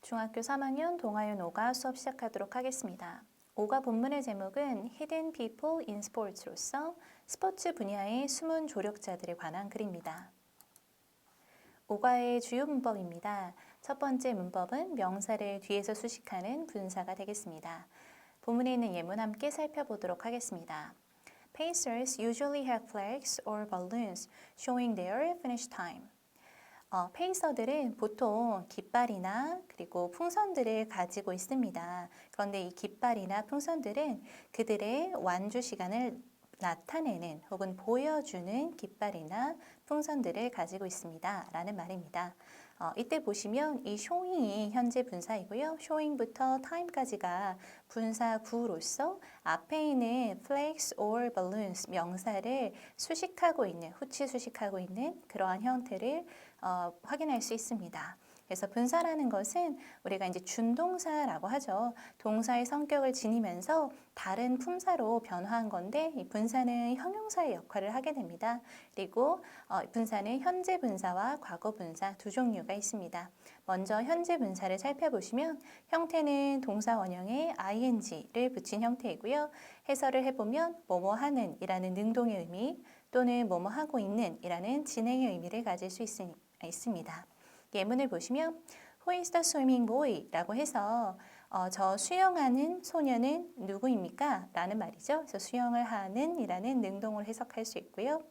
중학교 3학년 동아윤 5가 수업 시작하도록 하겠습니다. 5가 본문의 제목은 Hidden People in Sports로서 스포츠 분야의 숨은 조력자들에 관한 글입니다. 5과의 주요 문법입니다. 첫 번째 문법은 명사를 뒤에서 수식하는 분사가 되겠습니다. 본문에 있는 예문 함께 살펴보도록 하겠습니다. Pacers usually have flags or balloons showing their finish time. 페이서들은 보통 깃발이나 그리고 풍선들을 가지고 있습니다. 그런데 이 깃발이나 풍선들은 그들의 완주 시간을 나타내는 혹은 보여주는 깃발이나 풍선들을 가지고 있습니다. 라는 말입니다. 이때 보시면 이 showing이 현재 분사이고요. showing부터 time까지가 분사 구로서 앞에 있는 flags or balloons 명사를 수식하고 있는, 후치 수식하고 있는 그러한 형태를 확인할 수 있습니다. 그래서 분사라는 것은 우리가 이제 준동사라고 하죠. 동사의 성격을 지니면서 다른 품사로 변화한 건데 이 분사는 형용사의 역할을 하게 됩니다. 그리고 분사는 현재 분사와 과거 분사 두 종류가 있습니다. 먼저 현재 분사를 살펴보시면 형태는 동사 원형에 ing를 붙인 형태이고요. 해설을 해보면 뭐뭐 하는 이라는 능동의 의미 또는 뭐뭐 하고 있는 이라는 진행의 의미를 가질 수 있습니다. 예문을 보시면 Who is the swimming boy? 라고 해서 저 수영하는 소녀는 누구입니까? 라는 말이죠. 그래서 수영을 하는 이라는 능동을 해석할 수 있고요.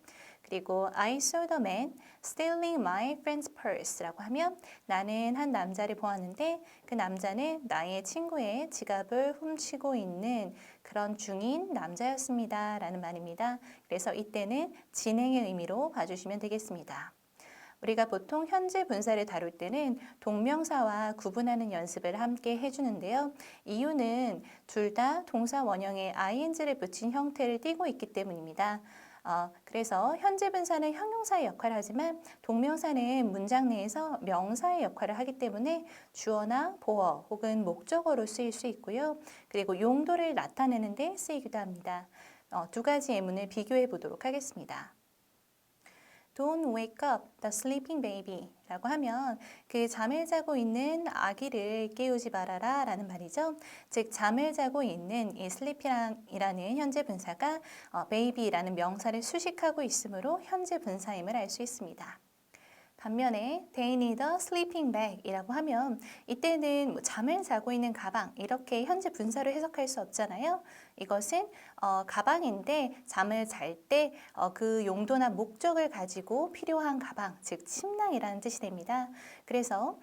그리고 I saw the man stealing my friend's purse 라고 하면 나는 한 남자를 보았는데 그 남자는 나의 친구의 지갑을 훔치고 있는 그런 중인 남자였습니다. 라는 말입니다. 그래서 이때는 진행의 의미로 봐주시면 되겠습니다. 우리가 보통 현재 분사를 다룰 때는 동명사와 구분하는 연습을 함께 해주는데요. 이유는 둘 다 동사 원형에 ing를 붙인 형태를 띠고 있기 때문입니다. 그래서 현재 분사는 형용사의 역할을 하지만 동명사는 문장 내에서 명사의 역할을 하기 때문에 주어나 보어 혹은 목적어로 쓰일 수 있고요. 그리고 용도를 나타내는 데 쓰이기도 합니다. 두 가지 예문을 비교해 보도록 하겠습니다. Don't wake up the sleeping baby 라고 하면 그 잠을 자고 있는 아기를 깨우지 말아라 라는 말이죠. 즉 잠을 자고 있는 이 sleep이라는 현재 분사가 baby라는 명사를 수식하고 있으므로 현재 분사임을 알 수 있습니다. 반면에 they need a sleeping bag 이라고 하면 이때는 잠을 자고 있는 가방 이렇게 현재 분사로 해석할 수 없잖아요. 이것은 가방인데 잠을 잘 때 그 용도나 목적을 가지고 필요한 가방, 즉 침낭이라는 뜻이 됩니다. 그래서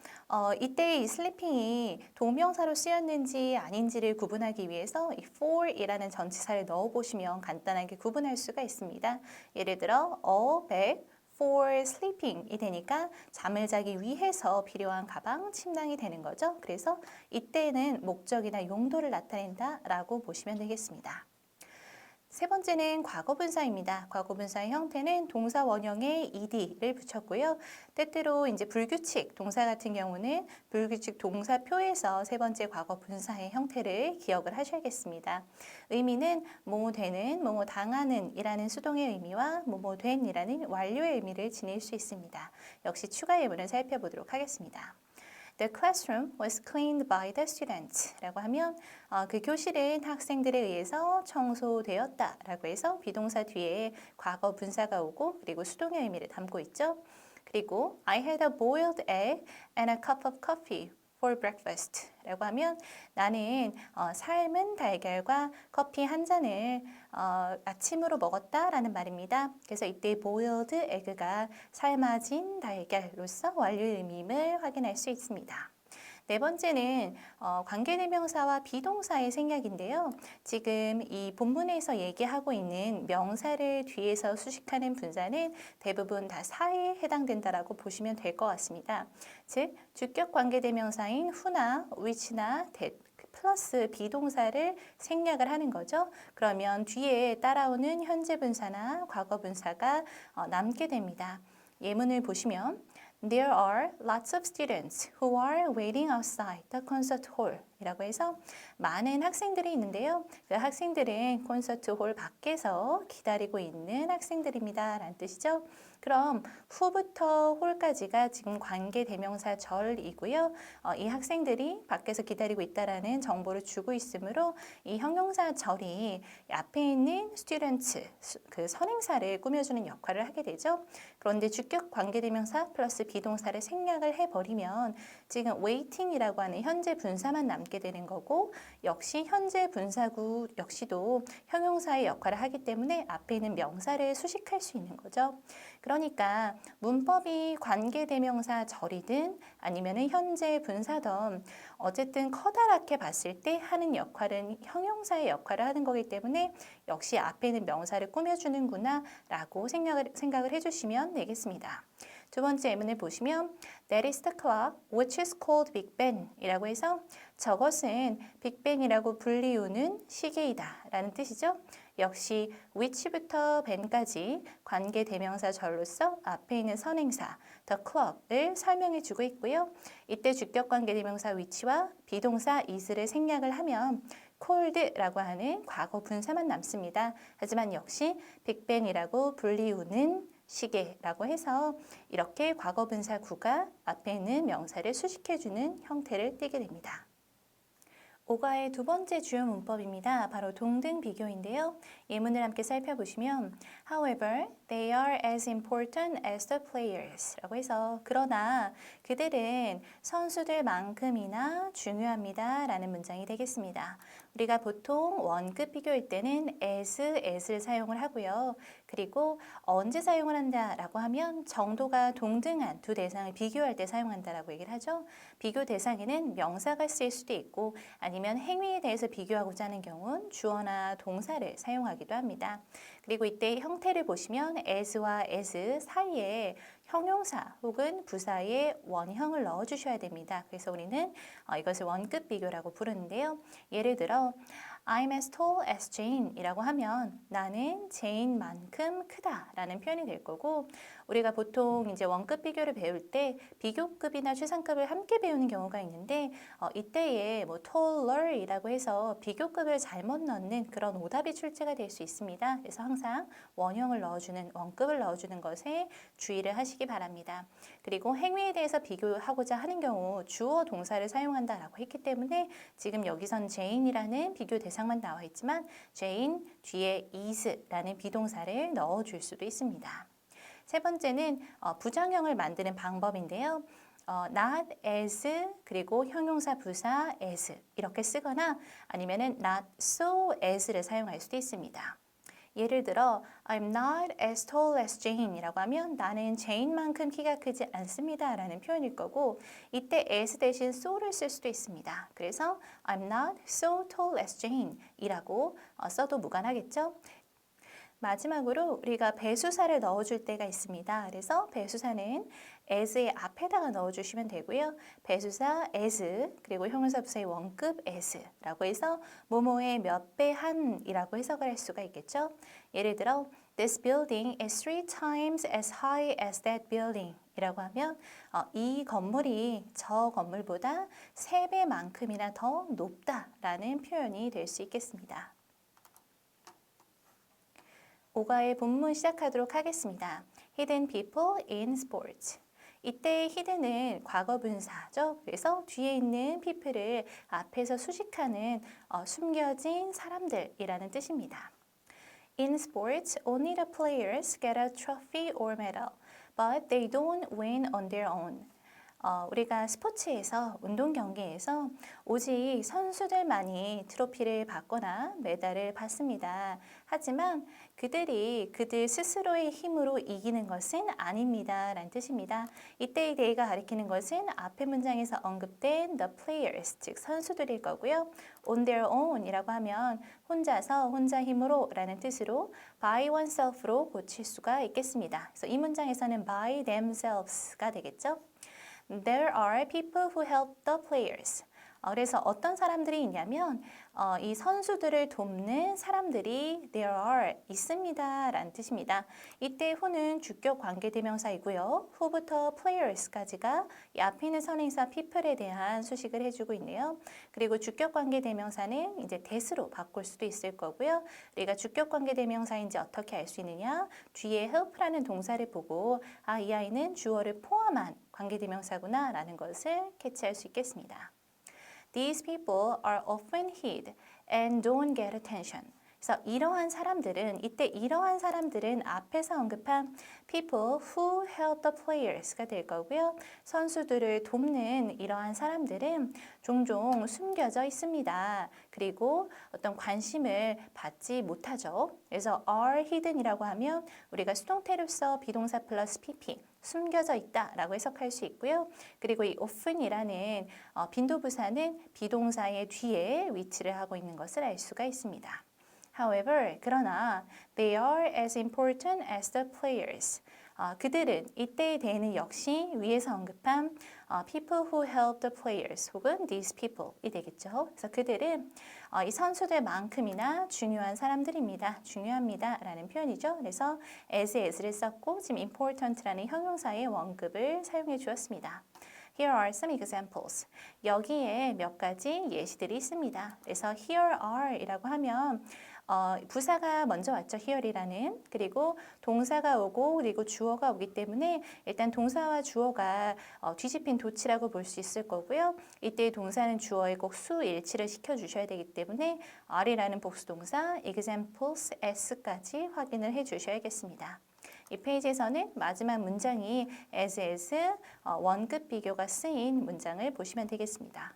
이때 이 sleeping이 동명사로 쓰였는지 아닌지를 구분하기 위해서 이 for이라는 전치사를 넣어보시면 간단하게 구분할 수가 있습니다. 예를 들어 a bag for sleeping이 되니까 잠을 자기 위해서 필요한 가방, 침낭이 되는 거죠. 그래서 이때는 목적이나 용도를 나타낸다 라고 보시면 되겠습니다. 세 번째는 과거분사입니다. 과거분사의 형태는 동사 원형에 ed를 붙였고요. 때때로 이제 불규칙 동사 같은 경우는 불규칙 동사표에서 세 번째 과거분사의 형태를 기억을 하셔야겠습니다. 의미는 뭐뭐 되는, 뭐뭐 당하는 이라는 수동의 의미와 뭐뭐 된 이라는 완료의 의미를 지닐 수 있습니다. 역시 추가 예문을 살펴보도록 하겠습니다. The classroom was cleaned by the students 라고 하면 그 교실은 학생들에 의해서 청소되었다 라고 해서 비동사 뒤에 과거 분사가 오고 그리고 수동의 의미를 담고 있죠. 그리고 I had a boiled egg and a cup of coffee for breakfast 라고 하면 나는 삶은 달걀과 커피 한 잔을 아침으로 먹었다 라는 말입니다. 그래서 이때 boiled egg가 삶아진 달걀로서 완료의 의미임을 확인할 수 있습니다. 네 번째는 관계대명사와 비동사의 생략인데요. 지금 이 본문에서 얘기하고 있는 명사를 뒤에서 수식하는 분사는 대부분 다 사에 해당된다라고 보시면 될 것 같습니다. 즉, 주격 관계대명사인 who나 which나 that 플러스 비동사를 생략을 하는 거죠. 그러면 뒤에 따라오는 현재 분사나 과거 분사가 남게 됩니다. 예문을 보시면 There are lots of students who are waiting outside the concert hall 이라고 해서 많은 학생들이 있는데요. 그 학생들은 콘서트 홀 밖에서 기다리고 있는 학생들입니다. 라는 뜻이죠. 그럼 who부터 who까지가 지금 관계대명사 절이고요. 이 학생들이 밖에서 기다리고 있다라는 정보를 주고 있으므로 이 형용사 절이 앞에 있는 students, 그 선행사를 꾸며주는 역할을 하게 되죠. 그런데 주격 관계대명사 플러스 비동사를 생략을 해버리면 지금 waiting이라고 하는 현재 분사만 남게 되는 거고 역시 현재 분사구 역시도 형용사의 역할을 하기 때문에 앞에 있는 명사를 수식할 수 있는 거죠. 그러니까 문법이 관계대명사 절이든 아니면 현재 분사든 어쨌든 커다랗게 봤을 때 하는 역할은 형용사의 역할을 하는 거기 때문에 역시 앞에 있는 명사를 꾸며주는구나 라고 생각을 해주시면 되겠습니다. 두 번째 예문을 보시면 That is the clock which is called Big Ben 이라고 해서 저것은 빅벤이라고 불리우는 시계이다 라는 뜻이죠. 역시 which부터 ben까지 관계대명사 절로서 앞에 있는 선행사 the clock을 설명해 주고 있고요. 이때 주격 관계대명사 which와 비동사 is를 생략을 하면 cold라고 하는 과거 분사만 남습니다. 하지만 역시 빅벤이라고 불리우는 시계라고 해서 이렇게 과거 분사 구가 앞에 있는 명사를 수식해주는 형태를 띠게 됩니다. 5과의 두 번째 주요 문법입니다. 바로 동등 비교인데요. 예문을 함께 살펴보시면 However, they are as important as the players 라고 해서 그러나 그들은 선수들만큼이나 중요합니다 라는 문장이 되겠습니다. 우리가 보통 원급 비교일 때는 as를 사용을 하고요. 그리고 언제 사용을 한다라고 하면 정도가 동등한 두 대상을 비교할 때 사용한다라고 얘기를 하죠. 비교 대상에는 명사가 쓰일 수도 있고 아니면 행위에 대해서 비교하고자 하는 경우는 주어나 동사를 사용하기도 합니다. 그리고 이때 형태를 보시면 as와 as 사이에 형용사 혹은 부사의 원형을 넣어주셔야 됩니다. 그래서 우리는 이것을 원급 비교라고 부르는데요. 예를 들어 I'm as tall as Jane 이라고 하면 나는 제인만큼 크다 라는 표현이 될 거고 우리가 보통 이제 원급 비교를 배울 때 비교급이나 최상급을 함께 배우는 경우가 있는데 이때에 뭐 taller 이라고 해서 비교급을 잘못 넣는 그런 오답이 출제가 될 수 있습니다. 그래서 항상 원형을 넣어주는 원급을 넣어주는 것에 주의를 하시기 바랍니다. 그리고 행위에 대해서 비교하고자 하는 경우 주어 동사를 사용한다라고 했기 때문에 지금 여기선 Jane이라는 비교 대상만 나와 있지만 Jane 뒤에 is라는 비동사를 넣어줄 수도 있습니다. 세 번째는 부정형을 만드는 방법인데요. not as 그리고 형용사 부사 as 이렇게 쓰거나 아니면은 not so as를 사용할 수도 있습니다. 예를 들어 I'm not as tall as Jane 이라고 하면 나는 제인만큼 키가 크지 않습니다 라는 표현일 거고 이때 as 대신 so를 쓸 수도 있습니다. 그래서 I'm not so tall as Jane 이라고 써도 무관하겠죠. 마지막으로 우리가 배수사를 넣어줄 때가 있습니다. 그래서 배수사는 as의 앞에다가 넣어주시면 되고요. 배수사 as 그리고 형용사 부사의 원급 as라고 해서 뭐뭐의 몇 배 한이라고 해석을 할 수가 있겠죠. 예를 들어 This building is 3 times as high as that building 이라고 하면 이 건물이 저 건물보다 3배만큼이나 더 높다라는 표현이 될 수 있겠습니다. 5과의 본문 시작하도록 하겠습니다. Hidden people in sports. 이때 hidden은 과거 분사죠. 그래서 뒤에 있는 people을 앞에서 수식하는 숨겨진 사람들이라는 뜻입니다. In sports, only the players get a trophy or medal, but they don't win on their own. 우리가 스포츠에서 운동 경기에서 오직 선수들만이 트로피를 받거나 메달을 받습니다. 하지만 그들이 그들 스스로의 힘으로 이기는 것은 아닙니다 라는 뜻입니다. 이때의 they가 가리키는 것은 앞의 문장에서 언급된 the players, 즉 선수들일 거고요. on their own 이라고 하면 혼자서 혼자 힘으로 라는 뜻으로 by oneself로 고칠 수가 있겠습니다. 그래서 이 문장에서는 by themselves가 되겠죠. There are people who help the players. 그래서 어떤 사람들이 있냐면 이 선수들을 돕는 사람들이 there are 있습니다 라는 뜻입니다. 이때 who는 주격 관계대명사이고요. who부터 players까지가 이 앞에 있는 선행사 people에 대한 수식을 해주고 있네요. 그리고 주격 관계대명사는 이제 that으로 바꿀 수도 있을 거고요. 우리가 주격 관계대명사인지 어떻게 알 수 있느냐? 뒤에 help라는 동사를 보고 이 아이는 주어를 포함한 관계대명사구나 라는 것을 캐치할 수 있겠습니다. These people are often hid and don't get attention. 그래서 이러한 사람들은 이때 이러한 사람들은 앞에서 언급한 people who help the players가 될 거고요. 선수들을 돕는 이러한 사람들은 종종 숨겨져 있습니다. 그리고 어떤 관심을 받지 못하죠. 그래서 are hidden이라고 하면 우리가 수동태로서 비동사 플러스 pp 숨겨져 있다라고 해석할 수 있고요. 그리고 이 often이라는 빈도부사는 비동사의 뒤에 위치를 하고 있는 것을 알 수가 있습니다. However, 그러나 they are as important as the players. 그들은 이때의 대는 역시 위에서 언급한 people who help the players 혹은 these people이 되겠죠. 그래서 그들은 이 선수들만큼이나 중요한 사람들입니다. 중요합니다 라는 표현이죠. 그래서 as를 썼고 지금 important라는 형용사의 원급을 사용해 주었습니다. Here are some examples. 여기에 몇 가지 예시들이 있습니다. 그래서 here are 이라고 하면 부사가 먼저 왔죠. here이라는. 그리고 동사가 오고 그리고 주어가 오기 때문에 일단 동사와 주어가 뒤집힌 도치라고 볼 수 있을 거고요. 이때 동사는 주어에 꼭 수일치를 시켜주셔야 되기 때문에 are이라는 복수동사 examples s까지 확인을 해주셔야겠습니다. 이 페이지에서는 마지막 문장이 as 원급 비교가 쓰인 문장을 보시면 되겠습니다.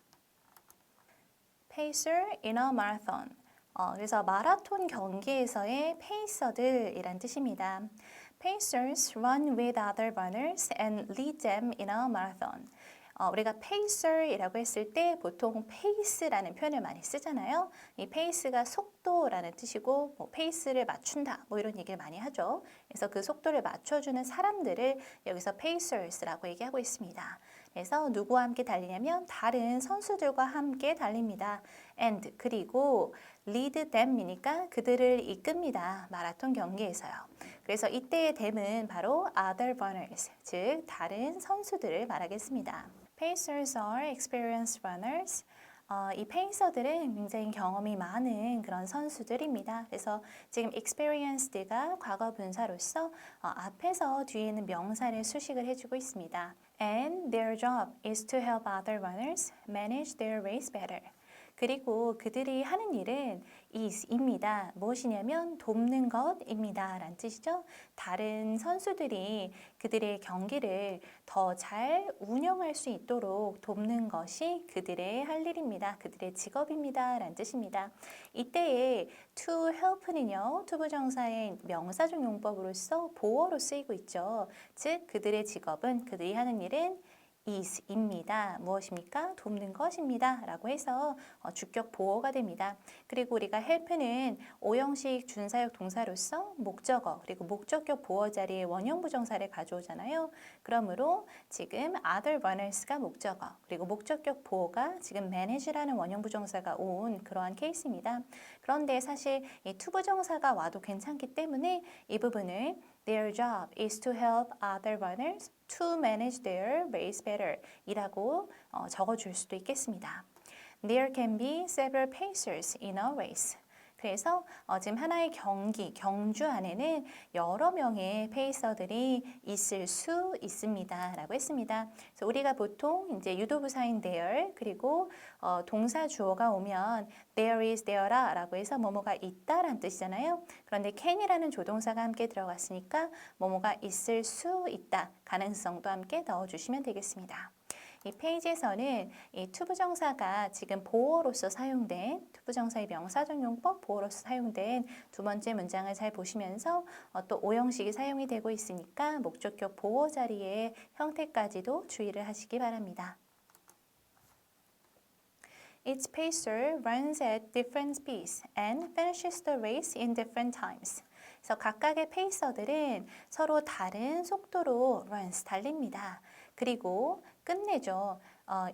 Pacer in a marathon. 그래서 마라톤 경기에서의 페이서들이란 뜻입니다. Pacers run with other runners and lead them in a marathon. 우리가 pacer이라고 했을 때 보통 pace라는 표현을 많이 쓰잖아요. 이 pace가 속도라는 뜻이고 pace를 맞춘다 이런 얘기를 많이 하죠. 그래서 그 속도를 맞춰주는 사람들을 여기서 pacers라고 얘기하고 있습니다. 그래서 누구와 함께 달리냐면 다른 선수들과 함께 달립니다. and 그리고 lead them이니까 그들을 이끕니다. 마라톤 경기에서요. 그래서 이때의 them은 바로 other runners, 즉 다른 선수들을 말하겠습니다. Pacers are experienced runners. 이 페이서들은 굉장히 경험이 많은 그런 선수들입니다. 그래서 지금 experienced가 과거 분사로서 앞에서 뒤에는 명사를 수식을 해주고 있습니다. And their job is to help other runners manage their race better. 그리고 그들이 하는 일은 is입니다. 무엇이냐면 돕는 것입니다. 라는 뜻이죠. 다른 선수들이 그들의 경기를 더 잘 운영할 수 있도록 돕는 것이 그들의 할 일입니다. 그들의 직업입니다. 라는 뜻입니다. 이때에 to help는요. 투부정사의 명사적 용법으로서 보어로 쓰이고 있죠. 즉 그들의 직업은 그들이 하는 일은 is입니다. 무엇입니까? 돕는 것입니다. 라고 해서 주격 보어가 됩니다. 그리고 우리가 help는 오형식 준사역 동사로서 목적어 그리고 목적격 보어 자리에 원형 부정사를 가져오잖아요. 그러므로 지금 other runners가 목적어 그리고 목적격 보어가 지금 manage라는 원형 부정사가 온 그러한 케이스입니다. 그런데 사실 이 to 부정사가 와도 괜찮기 때문에 이 부분을 Their job is to help other runners to manage their race better 이라고 적어줄 수도 있겠습니다. There can be several pacers in a race. 그래서 지금 하나의 경주 안에는 여러 명의 페이서들이 있을 수 있습니다. 라고 했습니다. 그래서 우리가 보통 이제 유도부사인 there 그리고 동사 주어가 오면 there is there라 라고 해서 뭐뭐가 있다라는 뜻이잖아요. 그런데 can이라는 조동사가 함께 들어갔으니까 뭐뭐가 있을 수 있다. 가능성도 함께 넣어주시면 되겠습니다. 이 페이지에서는 이 투부정사가 지금 보어로서 사용된 투부정사의 명사적 용법 보어로서 사용된 두 번째 문장을 잘 보시면서 또 오형식이 사용이 되고 있으니까 목적격 보어 자리의 형태까지도 주의를 하시기 바랍니다. Each pacer runs at different speeds and finishes the race in different times. 그래서 각각의 페이서들은 서로 다른 속도로 runs 달립니다. 그리고 끝내죠.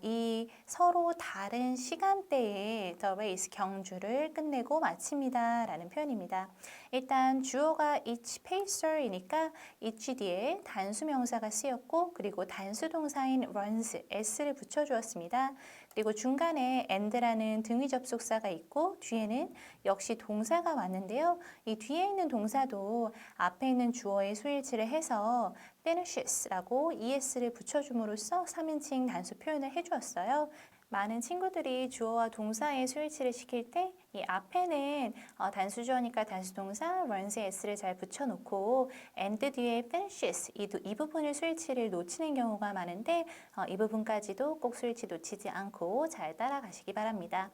이 서로 다른 시간대에 the race, 경주를 끝내고 마칩니다 라는 표현입니다. 일단 주어가 each pacer이니까 each 뒤에 단수 명사가 쓰였고 그리고 단수 동사인 runs, s를 붙여주었습니다. 그리고 중간에 and라는 등위 접속사가 있고 뒤에는 역시 동사가 왔는데요. 이 뒤에 있는 동사도 앞에 있는 주어의 수일치를 해서 finishes 라고 es를 붙여줌으로써 3인칭 단수 표현을 해주었어요. 많은 친구들이 주어와 동사의 수일치를 시킬 때 이 앞에는 단수주어니까 단수동사 runs에 s를 잘 붙여놓고 and 뒤에 finishes 이 부분을 수일치를 놓치는 경우가 많은데 이 부분까지도 꼭 수일치 놓치지 않고 잘 따라가시기 바랍니다.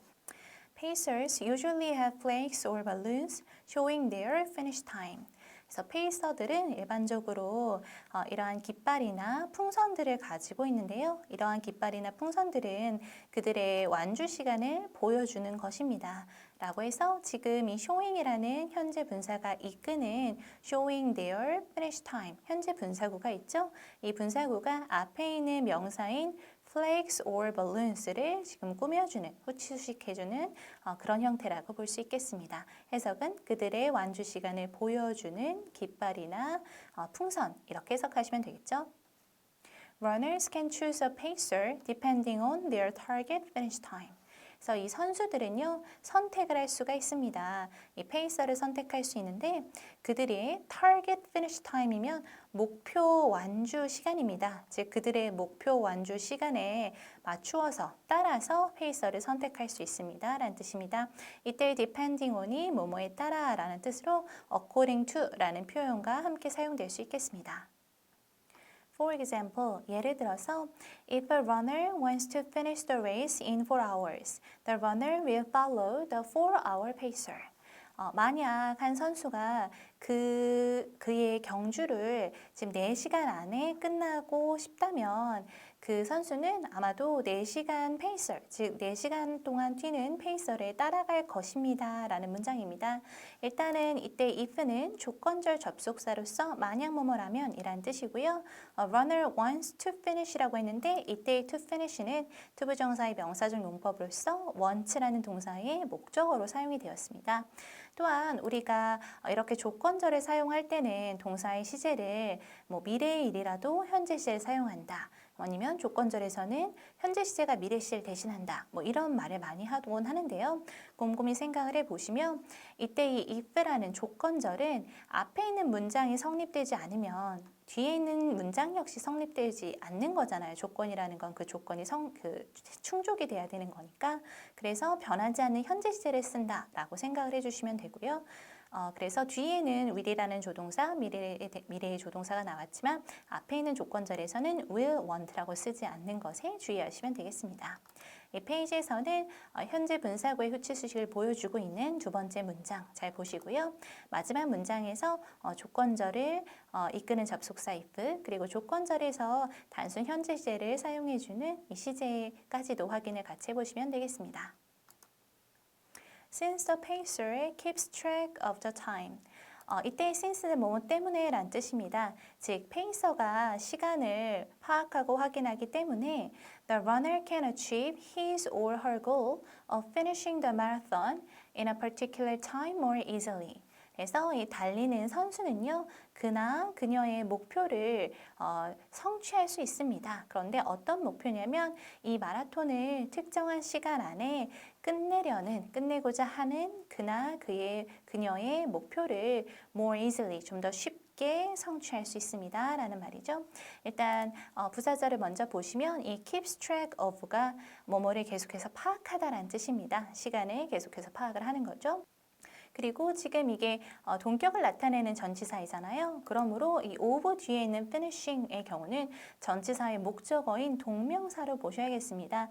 Pacers usually have flags or balloons showing their finish time. 그래서 페이서들은 일반적으로 이러한 깃발이나 풍선들을 가지고 있는데요. 이러한 깃발이나 풍선들은 그들의 완주 시간을 보여주는 것입니다. 라고 해서 지금 이 showing이라는 현재 분사가 이끄는 showing their finish time, 현재 분사구가 있죠. 이 분사구가 앞에 있는 명사인 flags or balloons를 지금 꾸며주는, 후추식해주는 그런 형태라고 볼 수 있겠습니다. 해석은 그들의 완주 시간을 보여주는 깃발이나 풍선 이렇게 해석하시면 되겠죠. Runners can choose a pacer depending on their target finish time. 그래서 이 선수들은요, 선택을 할 수가 있습니다. 이 페이서를 선택할 수 있는데 그들의 target finish time이면 목표 완주 시간입니다. 즉 그들의 목표 완주 시간에 맞추어서 따라서 페이서를 선택할 수 있습니다. 라는 뜻입니다. 이때 depending on이 뭐뭐에 따라 라는 뜻으로 according to 라는 표현과 함께 사용될 수 있겠습니다. For example, 예를 들어서 if a runner wants to finish the race in 4 hours, the runner will follow the 4-hour pacer. 만약 한 선수가 그의 경주를 지금 4시간 안에 끝나고 싶다면 그 선수는 아마도 4시간 페이서, 즉 4시간 동안 뛰는 페이서를 따라갈 것입니다. 라는 문장입니다. 일단은 이때 if는 조건절 접속사로서 만약 뭐뭐라면 이란 뜻이고요. runner wants to finish라고 했는데 이때 to finish는 투부정사의 명사적 용법으로서 want라는 동사의 목적어로 사용이 되었습니다. 또한 우리가 이렇게 조건절을 사용할 때는 동사의 시제를 미래의 일이라도 현재 시제를 사용한다. 아니면 조건절에서는 현재 시제가 미래 시제를 대신한다. 이런 말을 많이 하곤 하는데요. 곰곰이 생각을 해보시면 이때 이 if라는 조건절은 앞에 있는 문장이 성립되지 않으면 뒤에 있는 문장 역시 성립되지 않는 거잖아요. 조건이라는 건 그 조건이 충족이 돼야 되는 거니까. 그래서 변하지 않는 현재 시제를 쓴다라고 생각을 해주시면 되고요. 그래서 뒤에는 will이라는 조동사, 미래의 조동사가 나왔지만 앞에 있는 조건절에서는 will, want라고 쓰지 않는 것에 주의하시면 되겠습니다. 이 페이지에서는 현재 분사구의 후치수식을 보여주고 있는 두 번째 문장 잘 보시고요. 마지막 문장에서 조건절을 이끄는 접속사 if 그리고 조건절에서 단순 현재 시제를 사용해주는 이 시제까지도 확인을 같이 해보시면 되겠습니다. Since the pacer keeps track of the time. 이때 since는 뭐뭐 때문에 란 뜻입니다. 즉, 페이서가 시간을 파악하고 확인하기 때문에 the runner can achieve his or her goal of finishing the marathon in a particular time more easily. 그래서 이 달리는 선수는요, 그나 그녀의 목표를 성취할 수 있습니다. 그런데 어떤 목표냐면 이 마라톤을 특정한 시간 안에 끝내고자 하는 그나 그녀의 목표를 more easily, 좀 더 쉽게 성취할 수 있습니다. 라는 말이죠. 일단 부사절을 먼저 보시면 이 keeps track of가 뭐뭐를 계속해서 파악하다라는 뜻입니다. 시간을 계속해서 파악을 하는 거죠. 그리고 지금 이게 동격을 나타내는 전치사이잖아요. 그러므로 이 of 뒤에 있는 finishing의 경우는 전치사의 목적어인 동명사로 보셔야겠습니다.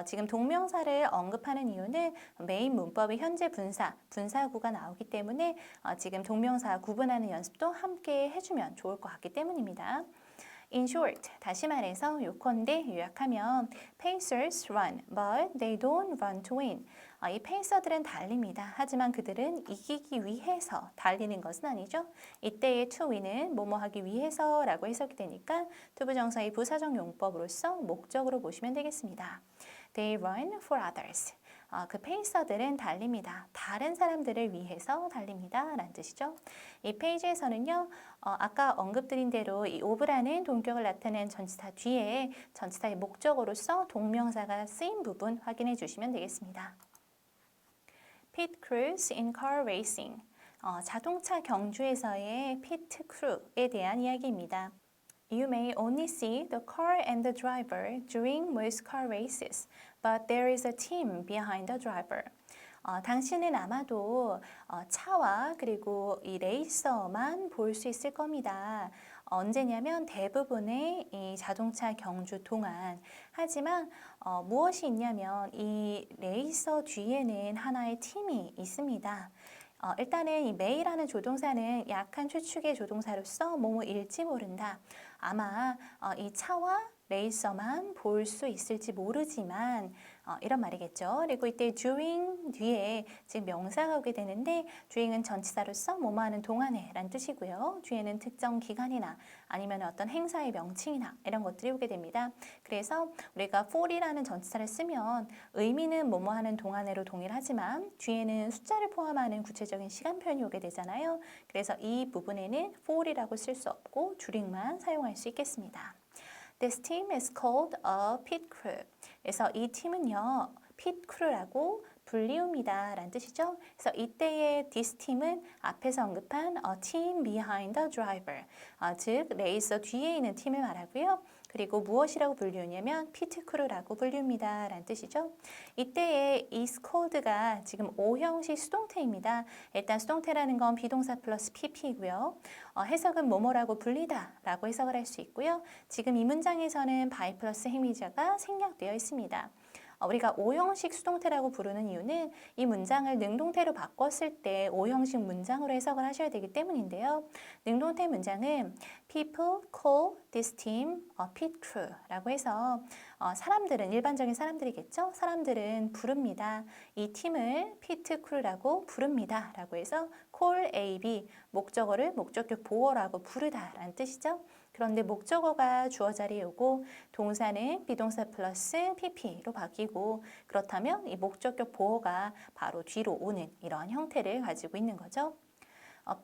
지금 동명사를 언급하는 이유는 메인 문법의 현재 분사구가 나오기 때문에 지금 동명사 구분하는 연습도 함께 해주면 좋을 것 같기 때문입니다. In short, 다시 말해서 요컨대 요약하면 Pacers run, but they don't run to win. 이 페이서들은 달립니다. 하지만 그들은 이기기 위해서 달리는 것은 아니죠. 이때의 to win은 뭐뭐 하기 위해서라고 해석이 되니까 투부정사의 부사적 용법으로서 목적으로 보시면 되겠습니다. They run for others. 그 페이서들은 달립니다. 다른 사람들을 위해서 달립니다. 라는 뜻이죠. 이 페이지에서는요. 아까 언급드린 대로 이 of라는 동격을 나타낸 전치사 뒤에 전치사의 목적어로서 동명사가 쓰인 부분 확인해 주시면 되겠습니다. Pit crews in car racing. 자동차 경주에서의 pit crew에 대한 이야기입니다. You may only see the car and the driver during most car races, but there is a team behind the driver. 당신은 아마도 차와 그리고 이 레이서만 볼 수 있을 겁니다. 언제냐면 대부분의 이 자동차 경주 동안. 하지만 무엇이 있냐면 이 레이서 뒤에는 하나의 팀이 있습니다. 일단은 이 may라는 조동사는 약한 추측의 조동사로서 뭐뭐일지 모른다. 아마 이 차와 레이서만 볼 수 있을지 모르지만 이런 말이겠죠. 그리고 이때 during 뒤에 지금 명사가 오게 되는데 during은 전치사로서 뭐뭐 하는 동안에 라는 뜻이고요. 뒤에는 특정 기간이나 아니면 어떤 행사의 명칭이나 이런 것들이 오게 됩니다. 그래서 우리가 for이라는 전치사를 쓰면 의미는 뭐뭐 하는 동안에로 동일하지만 뒤에는 숫자를 포함하는 구체적인 시간 표현이 오게 되잖아요. 그래서 이 부분에는 for이라고 쓸 수 없고 during만 사용할 수 있겠습니다. This team is called a pit crew. 그래서 이 팀은요, pit crew라고 불리웁니다. 라는 뜻이죠. 그래서 이때의 this team은 앞에서 언급한 a team behind the driver. 즉, 레이서 뒤에 있는 팀을 말하고요. 그리고 무엇이라고 불리우냐면 pit crew라고 불리웁니다. 라는 뜻이죠. 이때의 is called가 지금 O형식 수동태입니다. 일단 수동태라는 건 비동사 플러스 pp이고요. 해석은 뭐뭐라고 불리다 라고 해석을 할 수 있고요. 지금 이 문장에서는 by 플러스 행위자가 생략되어 있습니다. 우리가 O형식 수동태라고 부르는 이유는 이 문장을 능동태로 바꿨을 때 O형식 문장으로 해석을 하셔야 되기 때문인데요. 능동태 문장은 People call this team a pit crew 라고 해서 사람들은, 일반적인 사람들이겠죠? 사람들은 부릅니다. 이 팀을 pit crew라고 부릅니다. 라고 해서 call A, B, 목적어를 목적격 보어라고 부르다 라는 뜻이죠. 그런데 목적어가 주어 자리에 오고 동사는 비동사 플러스 pp로 바뀌고 그렇다면 이 목적격 보어가 바로 뒤로 오는 이러한 형태를 가지고 있는 거죠.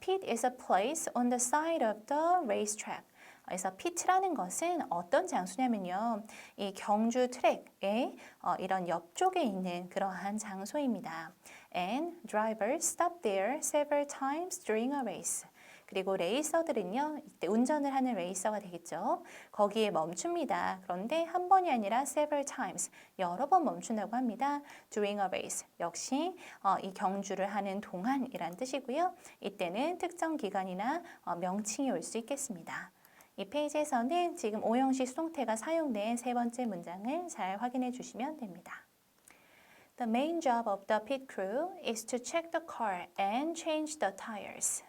Pit is a place on the side of the racetrack. 그래서 pit라는 것은 어떤 장소냐면요. 이 경주 트랙의 이런 옆쪽에 있는 그러한 장소입니다. And drivers stop there several times during a race. 그리고 레이서들은요, 이때 운전을 하는 레이서가 되겠죠. 거기에 멈춥니다. 그런데 한 번이 아니라 several times, 여러 번 멈춘다고 합니다. During a race, 역시 이 경주를 하는 동안이란 뜻이고요. 이때는 특정 기간이나 명칭이 올 수 있겠습니다. 이 페이지에서는 지금 O형식 수동태가 사용된 세 번째 문장을 잘 확인해 주시면 됩니다. The main job of the pit crew is to check the car and change the tires.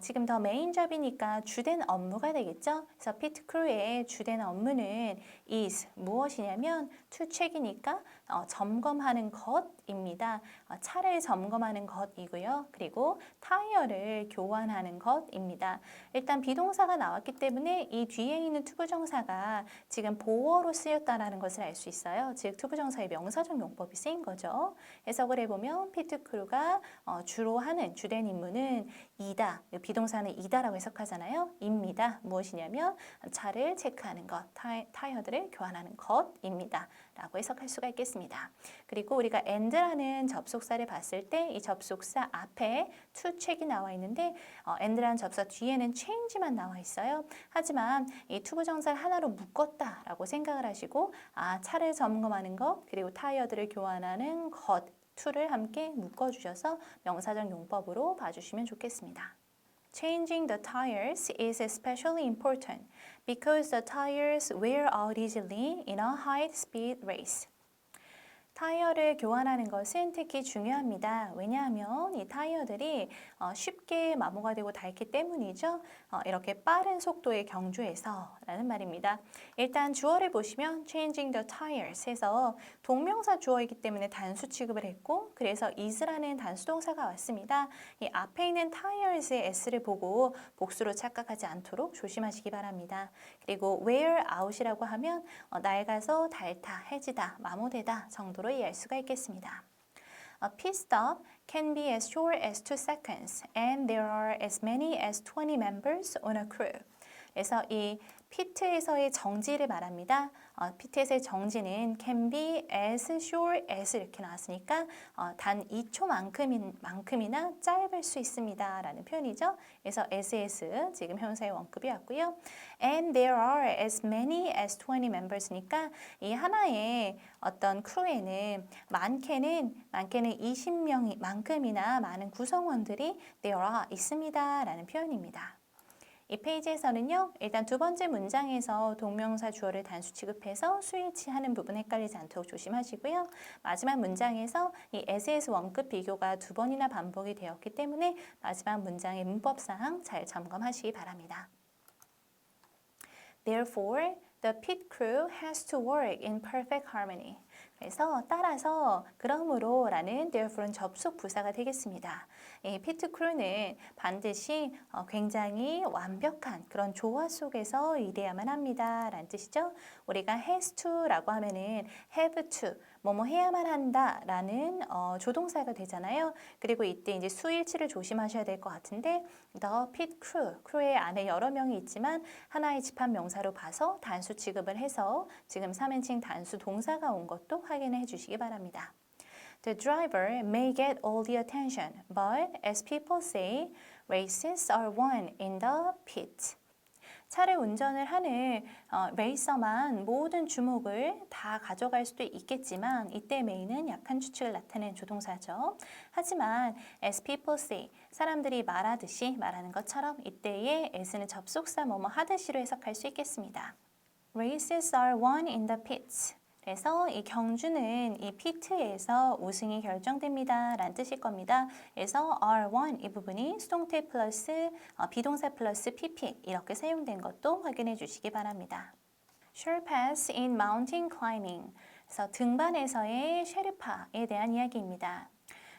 지금 더 메인 잡이니까 주된 업무가 되겠죠. 그래서 pit crew의 주된 업무는 is 무엇이냐면 to check이니까 점검하는 것입니다. 차를 점검하는 것이고요. 그리고 타이어를 교환하는 것입니다. 일단 비동사가 나왔기 때문에 이 뒤에 있는 투부정사가 지금 보어로 쓰였다라는 것을 알 수 있어요. 즉 투부정사의 명사적 용법이 쓰인 거죠. 해석을 해보면 pit crew가 주로 하는 주된 임무는 이다. 비동사는 이다라고 해석하잖아요. 입니다. 무엇이냐면 차를 체크하는 것, 타이어들을 교환하는 것입니다. 라고 해석할 수가 있겠습니다. 그리고 우리가 and라는 접속사를 봤을 때 이 접속사 앞에 to check이 나와 있는데 and라는 접속사 뒤에는 change만 나와 있어요. 하지만 이 투부정사를 하나로 묶었다라고 생각을 하시고 차를 점검하는 것 그리고 타이어들을 교환하는 것 to를 함께 묶어주셔서 명사적 용법으로 봐주시면 좋겠습니다. Changing the tires is especially important because the tires wear out easily in a high-speed race. 타이어를 교환하는 것은 특히 중요합니다. 왜냐하면 이 타이어들이 쉽게 마모가 되고 닳기 때문이죠. 이렇게 빠른 속도의 경주에서 라는 말입니다. 일단 주어를 보시면 changing the tires 해서 동명사 주어이기 때문에 단수 취급을 했고 그래서 is라는 단수 동사가 왔습니다. 이 앞에 있는 tires의 s를 보고 복수로 착각하지 않도록 조심하시기 바랍니다. 그리고 wear out이라고 하면 낡아서 닳다, 해지다, 마모되다 정도로 이해할 수가 있겠습니다. A pit stop can be as short as 2 seconds and there are as many as 20 members on a crew. 그래서 이 피트에서의 정지를 말합니다. 피트에서의 정지는 can be as short as 이렇게 나왔으니까 단 2초만큼이나 짧을 수 있습니다. 라는 표현이죠. 그래서 as 지금 현사의 원급이 왔고요. And there are as many as 20 members니까 이 하나의 어떤 크루에는 많게는 20명만큼이나 많은 구성원들이 there are 있습니다. 라는 표현입니다. 이 페이지에서는요, 일단 두 번째 문장에서 동명사 주어를 단수 취급해서 수일치하는 부분 헷갈리지 않도록 조심하시고요. 마지막 문장에서 이 as 원급 비교가 두 번이나 반복이 되었기 때문에 마지막 문장의 문법사항 잘 점검하시기 바랍니다. Therefore, the pit crew has to work in perfect harmony. 그래서 따라서 그러므로 라는 therefore는 접속 부사가 되겠습니다. 이 피트 크루는 반드시 굉장히 완벽한 그런 조화 속에서 일해야만 합니다. 라는 뜻이죠. 우리가 has to 라고 하면은 have to 뭐뭐 해야만 한다 라는 조동사가 되잖아요. 그리고 이때 이제 수일치를 조심하셔야 될 것 같은데 the pit crew, 크루의 안에 여러 명이 있지만 하나의 집합 명사로 봐서 단수 취급을 해서 지금 3인칭 단수 동사가 온 것도 확인해 주시기 바랍니다. The driver may get all the attention, but as people say, races are won in the pit. 차를 운전을 하는 레이서만 모든 주목을 다 가져갈 수도 있겠지만 이때 may는 약한 추측을 나타내는 조동사죠. 하지만 as people say, 사람들이 말하는 것처럼 이때의 as는 접속사 뭐뭐 하듯이로 해석할 수 있겠습니다. Races are won in the pits. 그래서 이 경주는 이 피트에서 우승이 결정됩니다. 라는 뜻일 겁니다. 그래서 R1 이 부분이 수동태 플러스 비동사 플러스 PP 이렇게 사용된 것도 확인해 주시기 바랍니다. Sherpas in mountain climbing. 그래서 등반에서의 셰르파에 대한 이야기입니다.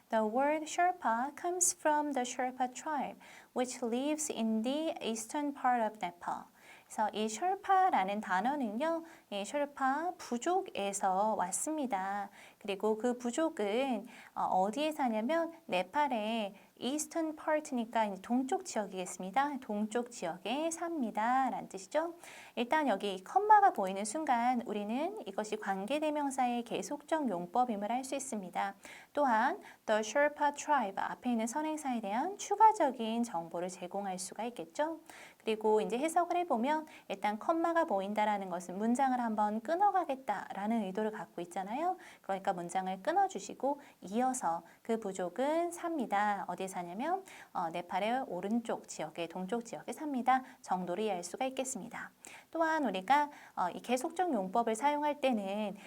The word Sherpa comes from the Sherpa tribe, which lives in the eastern part of Nepal. 그래서 이 셜파라는 단어는요, 이 셜파 부족에서 왔습니다. 그리고 그 부족은 어디에 사냐면 네팔의 Eastern part니까 동쪽 지역이겠습니다. 동쪽 지역에 삽니다. 라는 뜻이죠. 일단 여기 컴마가 보이는 순간 우리는 이것이 관계대명사의 계속적 용법임을 알 수 있습니다. 또한 The Sherpa Tribe 앞에 있는 선행사에 대한 추가적인 정보를 제공할 수가 있겠죠. 그리고 이제 해석을 해보면 일단 컴마가 보인다라는 것은 문장을 한번 끊어가겠다라는 의도를 갖고 있잖아요. 그러니까 문장을 끊어주시고 이어서 그 부족은 삽니다. 어디에 사냐면 네팔의 오른쪽 지역에 동쪽 지역에 삽니다. 정도로 이해할 수가 있겠습니다. 또한 우리가 이 계속적 용법을 사용할 때는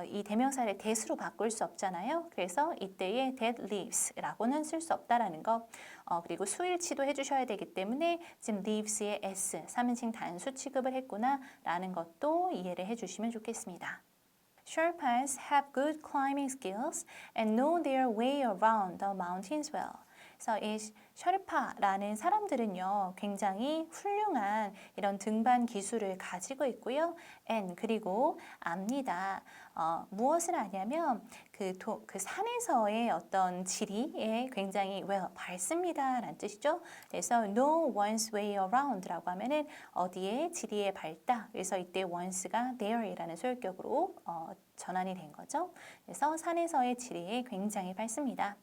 이 대명사를 that으로 바꿀 수 없잖아요. 그래서 이때의 that lives라고는 쓸 수 없다라는 거. 그리고 수일치도 해주셔야 되기 때문에 지금 lives의 s 3인칭 단수 취급을 했구나 라는 것도 이해를 해주시면 좋겠습니다. Sherpas have good climbing skills and know their way around the mountains well. 그래서 이 셔르파라는 사람들은요, 굉장히 훌륭한 이런 등반 기술을 가지고 있고요. and 그리고 압니다. 무엇을 아냐면 그 산에서의 어떤 지리에 굉장히 well, 밝습니다. 라는 뜻이죠. 그래서 know one's way around 라고 하면은 어디에 지리에 밝다. 그래서 이때 once가 there이라는 소유격으로 전환이 된 거죠. 그래서 산에서의 지리에 굉장히 밝습니다.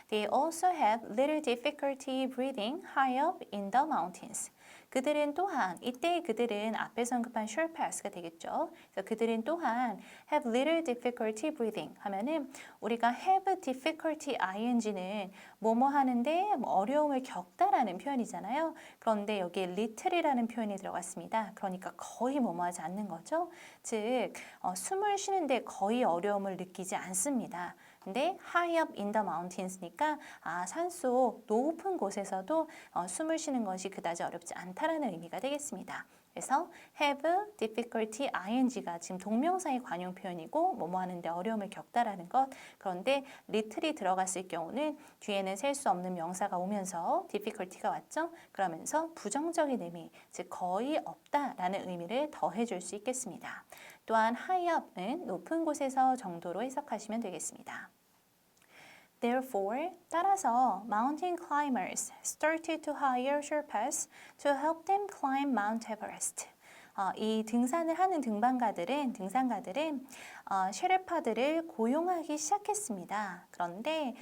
They also have little difficulty breathing high up in the mountains. 그들은 또한 이때 그들은 앞에서 언급한 Sherpass가 되겠죠. 그래서 그들은 또한 have little difficulty breathing 하면은 우리가 have difficulty ing는 뭐뭐 하는데 어려움을 겪다라는 표현이잖아요. 그런데 여기에 little이라는 표현이 들어갔습니다. 그러니까 거의 뭐뭐 하지 않는 거죠. 즉 숨을 쉬는데 거의 어려움을 느끼지 않습니다. 근데 high up in the mountains니까 산속 높은 곳에서도 숨을 쉬는 것이 그다지 어렵지 않다라는 의미가 되겠습니다. 그래서 have difficulty ing가 지금 동명사의 관용 표현이고 뭐뭐 하는데 어려움을 겪다라는 것. 그런데 little이 들어갔을 경우는 뒤에는 셀 수 없는 명사가 오면서 difficulty가 왔죠. 그러면서 부정적인 의미, 즉 거의 없다라는 의미를 더해줄 수 있겠습니다. 또한 high up은 높은 곳에서 정도로 해석하시면 되겠습니다. Therefore, 따라서 mountain climbers started to hire Sherpas to help them climb Mount Everest. 이 등산을 하는 등산가들은 셰르파들을 고용하기 시작했습니다. 그런데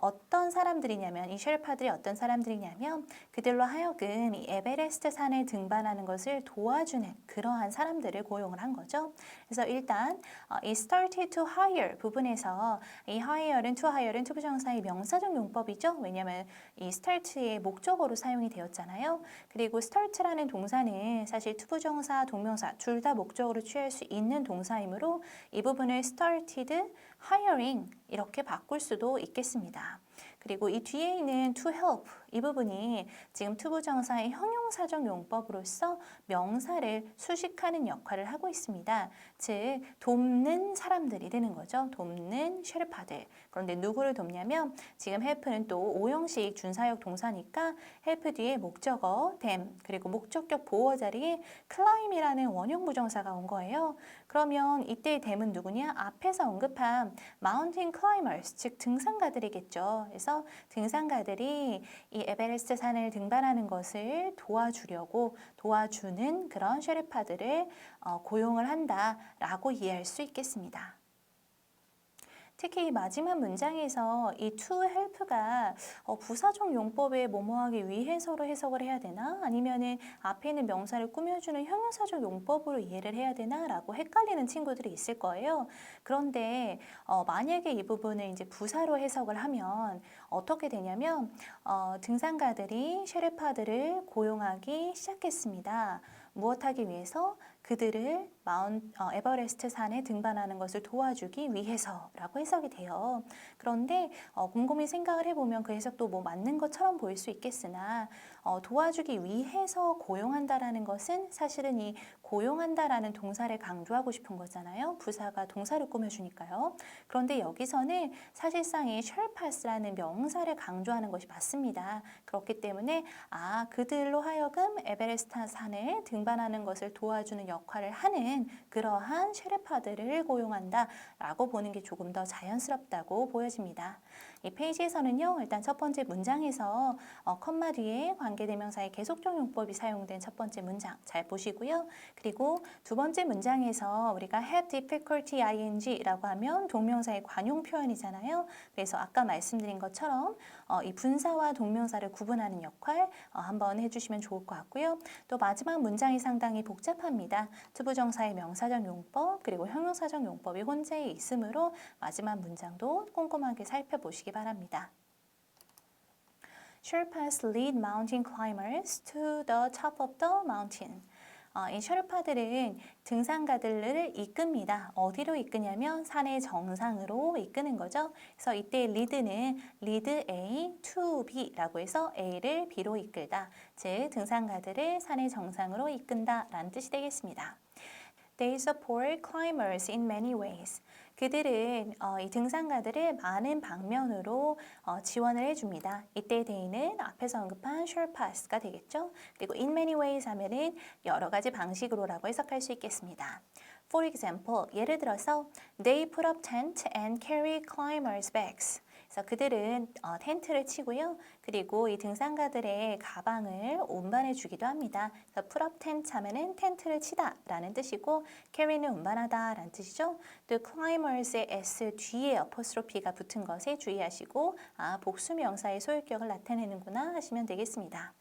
어떤 사람들이냐면 이 셰르파들이 어떤 사람들이냐면 그들로 하여금 이 에베레스트 산에 등반하는 것을 도와주는 그러한 사람들을 고용을 한 거죠. 그래서 일단 이 started to hire 부분에서 이 hire는 to hire는 투부정사의 명사적 용법이죠. 왜냐하면 이 start의 목적어로 사용이 되었잖아요. 그리고 start라는 동사는 사실 투부정사, 동명사 둘 다 목적어로 취할 수 있는 동사이므로 이 부분을 started hiring 이렇게 바꿀 수도 있겠습니다. 그리고 이 뒤에 있는 to help 이 부분이 지금 투부정사의 형용사적 용법으로서 명사를 수식하는 역할을 하고 있습니다. 즉 돕는 사람들이 되는 거죠. 돕는 셰르파들. 그런데 누구를 돕냐면 지금 help는 또 오형식 준사역 동사니까 help 뒤에 목적어 them 그리고 목적격 보어 자리에 climb이라는 원형 부정사가 온 거예요. 그러면 이때 them은 누구냐? 앞에서 언급한 mountain climbers 즉 등산가들이겠죠. 그래서 등산가들이 이 에베레스트 산을 등반하는 것을 도와주는 그런 셰르파들을 고용을 한다라고 이해할 수 있겠습니다. 특히 이 마지막 문장에서 이 to help가 부사적 용법에 뭐뭐하기 위해서로 해석을 해야 되나? 아니면은 앞에 있는 명사를 꾸며주는 형용사적 용법으로 이해를 해야 되나? 라고 헷갈리는 친구들이 있을 거예요. 그런데 만약에 이 부분을 이제 부사로 해석을 하면 어떻게 되냐면 등산가들이 셰르파들을 고용하기 시작했습니다. 무엇하기 위해서? 그들을 에버레스트 산에 등반하는 것을 도와주기 위해서라고 해석이 돼요. 그런데 곰곰이 생각을 해보면 그 해석도 뭐 맞는 것처럼 보일 수 있겠으나 도와주기 위해서 고용한다라는 것은 사실은 이 고용한다라는 동사를 강조하고 싶은 거잖아요. 부사가 동사를 꾸며주니까요. 그런데 여기서는 사실상 이 셜파스라는 명사를 강조하는 것이 맞습니다. 그렇기 때문에 그들로 하여금 에베레스트 산을 등반하는 것을 도와주는 역할을 하는 그러한 셰르파들을 고용한다라고 보는 게 조금 더 자연스럽다고 보여집니다. 이 페이지에서는요, 일단 첫 번째 문장에서 컴마 뒤에 관계대명사의 계속적 용법이 사용된 첫 번째 문장 잘 보시고요. 그리고 두 번째 문장에서 우리가 have difficulty ing라고 하면 동명사의 관용 표현이잖아요. 그래서 아까 말씀드린 것처럼 이 분사와 동명사를 구분하는 역할 한번 해주시면 좋을 것 같고요. 또 마지막 문장이 상당히 복잡합니다. 투부정사의 명사적 용법 그리고 형용사적 용법이 혼재해 있으므로 마지막 문장도 꼼꼼하게 살펴보시기 바랍니다. Sherpas lead mountain climbers to the top of the mountain. 이 셰르파들은 등산가들을 이끕니다. 어디로 이끄냐면 산의 정상으로 이끄는 거죠. 그래서 이때 lead는 lead A to B라고 해서 A를 B로 이끌다. 즉 등산가들을 산의 정상으로 이끈다 라는 뜻이 되겠습니다. They support climbers in many ways. 그들은 이 등산가들을 많은 방면으로 지원을 해줍니다. 이때 they는 앞에서 언급한 Sherpas가 되겠죠. 그리고 in many ways 하면은 여러 가지 방식으로라고 해석할 수 있겠습니다. For example, 예를 들어서 they put up tent and carry climbers' bags. 그래서 그들은 텐트를 치고요. 그리고 이 등산가들의 가방을 운반해 주기도 합니다. 그래서 put up tent 하면은 텐트를 치다 라는 뜻이고 carry는 운반하다 라는 뜻이죠. 또 climbers의 s 뒤에 어퍼스트로피가 붙은 것에 주의하시고 복수 명사의 소유격을 나타내는구나 하시면 되겠습니다.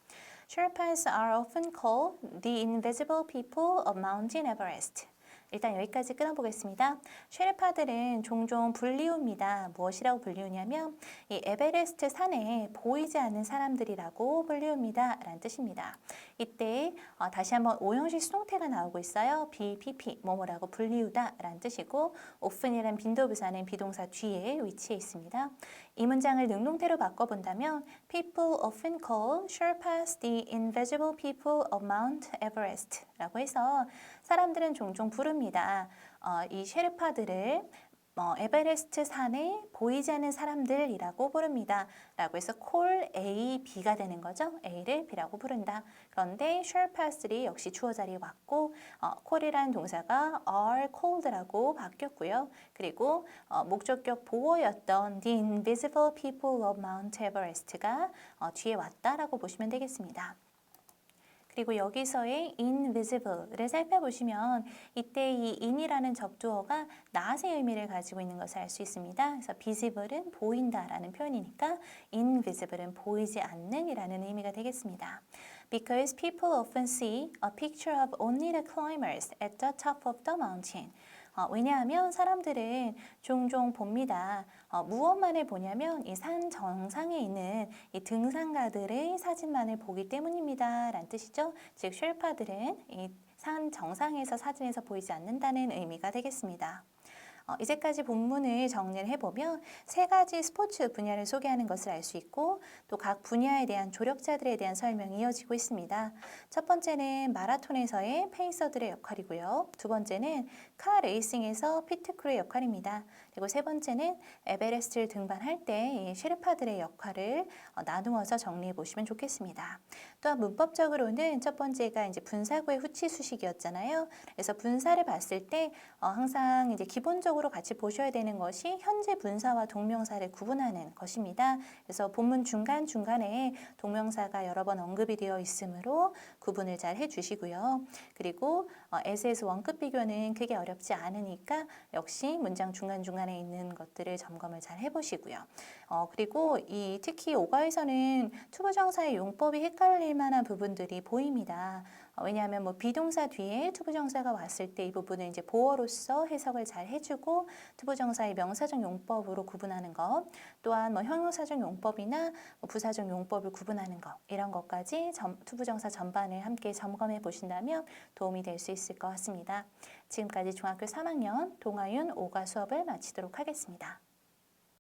Sherpas are often called the invisible people of Mountain Everest. 일단 여기까지 끊어보겠습니다. 쉐르파들은 종종 불리웁니다. 무엇이라고 불리우냐면 이 에베레스트 산에 보이지 않는 사람들이라고 불리웁니다. 라는 뜻입니다. 이때 다시 한번 오형식 수동태가 나오고 있어요. BPP, 뭐뭐라고 불리우다 라는 뜻이고 often이란 빈도부사는 비동사 뒤에 위치해 있습니다. 이 문장을 능동태로 바꿔본다면 People often call Sherpas the invisible people of Mount Everest 라고 해서 사람들은 종종 부릅니다. 이 셰르파들을 에베레스트 산에 보이지 않는 사람들이라고 부릅니다. 라고 해서 call A, B가 되는 거죠. A를 B라고 부른다. 그런데 Sherpas들이 역시 주어 자리에 왔고 call이라는 동사가 are called라고 바뀌었고요. 그리고 목적격 보어였던 the invisible people of Mount Everest가 뒤에 왔다라고 보시면 되겠습니다. 그리고 여기서의 invisible를 살펴보시면 이때 이 in이라는 접두어가 낫의 의미를 가지고 있는 것을 알 수 있습니다. 그래서 visible은 보인다라는 표현이니까 invisible은 보이지 않는 이라는 의미가 되겠습니다. Because people often see a picture of only the climbers at the top of the mountain. 왜냐하면 사람들은 종종 봅니다. 무엇만을 보냐면 이 산 정상에 있는 이 등산가들의 사진만을 보기 때문입니다. 라는 뜻이죠. 즉 쉘파들은 이 산 정상에서 사진에서 보이지 않는다는 의미가 되겠습니다. 이제까지 본문을 정리를 해보면 세 가지 스포츠 분야를 소개하는 것을 알 수 있고 또 각 분야에 대한 조력자들에 대한 설명이 이어지고 있습니다. 첫 번째는 마라톤에서의 페이서들의 역할이고요. 두 번째는 카 레이싱에서 피트크루의 역할입니다. 그리고 세 번째는 에베레스트를 등반할 때 셰르파들의 역할을 나누어서 정리해 보시면 좋겠습니다. 또한 문법적으로는 첫 번째가 이제 분사구의 후치 수식이었잖아요. 그래서 분사를 봤을 때 항상 이제 기본적으로 같이 보셔야 되는 것이 현재 분사와 동명사를 구분하는 것입니다. 그래서 본문 중간중간에 동명사가 여러 번 언급이 되어 있으므로 구분을 잘 해주시고요. 그리고 에세에서 원급 비교는 크게 어렵지 않으니까 역시 문장 중간중간에 있는 것들을 점검을 잘 해보시고요. 그리고 특히 오가에서는 투부정사의 용법이 헷갈릴 만한 부분들이 보입니다. 왜냐하면 비동사 뒤에 투부정사가 왔을 때 이 부분을 이제 보어로서 해석을 잘 해주고 투부정사의 명사적 용법으로 구분하는 것, 또한 형용사적 용법이나 부사적 용법을 구분하는 것 이런 것까지 투부정사 전반을 함께 점검해 보신다면 도움이 될 수 있을 것 같습니다. 지금까지 중학교 3학년 동아윤 오가 수업을 마치도록 하겠습니다.